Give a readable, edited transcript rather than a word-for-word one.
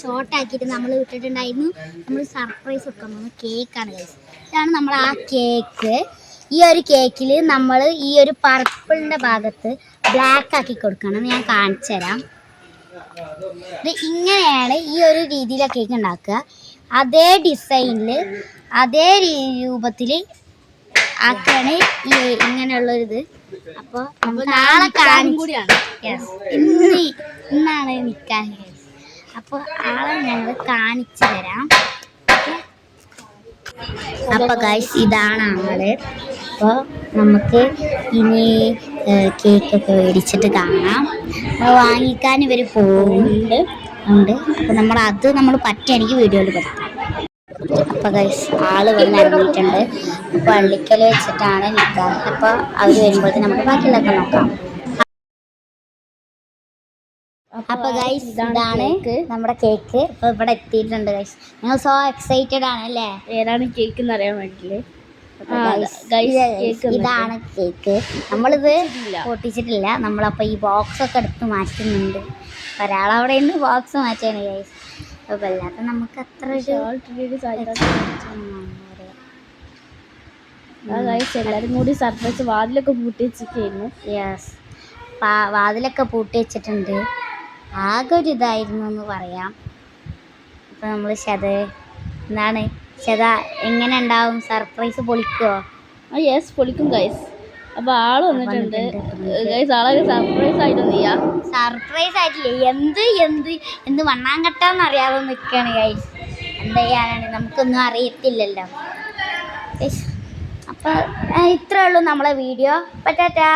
Short ആക്കിയിട്ട് നമ്മൾ വിട്ടിട്ടുണ്ടായിരുന്നു. നമ്മൾ സർപ്രൈസ് കൊടുക്കാൻ പോകുന്ന കേക്കാണ് ഗൈസ്. ഇതാണ് നമ്മൾ ആ കേക്ക്. ഈ ഒരു കേക്കിൽ നമ്മൾ ഈ ഒരു പർപ്പിളിൻ്റെ ഭാഗത്ത് ബ്ലാക്ക് ആക്കി കൊടുക്കണം. ഞാൻ കാണിച്ചു തരാം. ഇത് ഇങ്ങനെയാണ് ഈ ഒരു രീതിയിലാണ് കേക്ക് ഉണ്ടാക്കുക. അതേ ഡിസൈനിൽ അതേ രൂപത്തിൽ ആക്കാണ് ഈ ഇങ്ങനെയുള്ളൊരിത്. അപ്പോൾ നമ്മൾ നാളെ കൂടിയാണ്. ഇന്നാണ് നിൽക്കാൻ. അപ്പോൾ ആളെ ഞങ്ങൾ കാണിച്ചു തരാം. അപ്പോൾ ഗൈസ് ഇതാണ് ആള്. അപ്പോൾ നമുക്ക് ഇനി കേക്കൊക്കെ മേടിച്ചിട്ട് കാണാം. വാങ്ങിക്കാൻ ഇവർ പോകുന്നുണ്ട്. അപ്പോൾ നമ്മൾ പറ്റുകയാണെങ്കിൽ വീഡിയോയിൽ പറ്റും. അപ്പോൾ ഗൈസ് ആള് വന്ന് ഇറങ്ങിയിട്ടുണ്ട്. പള്ളിക്കൽ വെച്ചിട്ടാണ് നിൽക്കുക. അപ്പോൾ അവർ വരുമ്പോഴത്തേക്ക് നമുക്ക് ബാക്കിയുള്ളതൊക്കെ നോക്കാം. അപ്പോൾ ഗൈസ് ഇതാണ് നമ്മുടെ കേക്ക്. ഇപ്പോൾ ഇവിടെ എത്തിയിട്ടുണ്ട് ഗൈസ്. ഞങ്ങൾ സോ എക്സൈറ്റഡ് ആണ് അല്ലേ? ഏതാണ് കേക്ക് എന്ന് അറിയാൻ വേണ്ടിയിട്ട്. ഇതാണ് കേക്ക്. നമ്മളിത് പൊട്ടിച്ചിട്ടില്ല. നമ്മളപ്പോൾ ഈ ബോക്സൊക്കെ എടുത്ത് മാറ്റുന്നുണ്ട്. ഒരാളവിടെ ഉണ്ട് ബോക്സ് മാറ്റാണ് ഗൈസ്. അപ്പോൾ അല്ലാത്ത നമുക്ക് അത്ര എല്ലാവരും കൂടി സർപ്രൈസ് വാതിലൊക്കെ പൂട്ടി വെച്ചിരിക്കുന്നു. യെസ്, വാതിലൊക്കെ പൂട്ടി വെച്ചിട്ടുണ്ട്. ആകെ ഒരു ഇതായിരുന്നു എന്ന് പറയാം. അപ്പോൾ നമ്മൾ എന്താണ് എങ്ങനെ ഉണ്ടാവും? സർപ്രൈസ് പൊളിക്കുമോ? യെസ്, പൊളിക്കും ഗൈസ്. അപ്പോൾ ആള് വന്നിട്ടുണ്ട് ഗൈസ്. ആളൊരു സർപ്രൈസ് ആയിട്ടൊന്നും ചെയ്യാം. സർപ്രൈസ് ആയിട്ടില്ല, എന്ത് വണ്ണാങ്കട്ടാന്ന് അറിയാതെ നിൽക്കുകയാണ് ഗൈസ്. എന്താ ചെയ്യാനാണ്, നമുക്കൊന്നും അറിയത്തില്ലല്ലോ. അപ്പോൾ ഇത്രേ ഉള്ളൂ നമ്മളെ വീഡിയോ. ടാറ്റാ.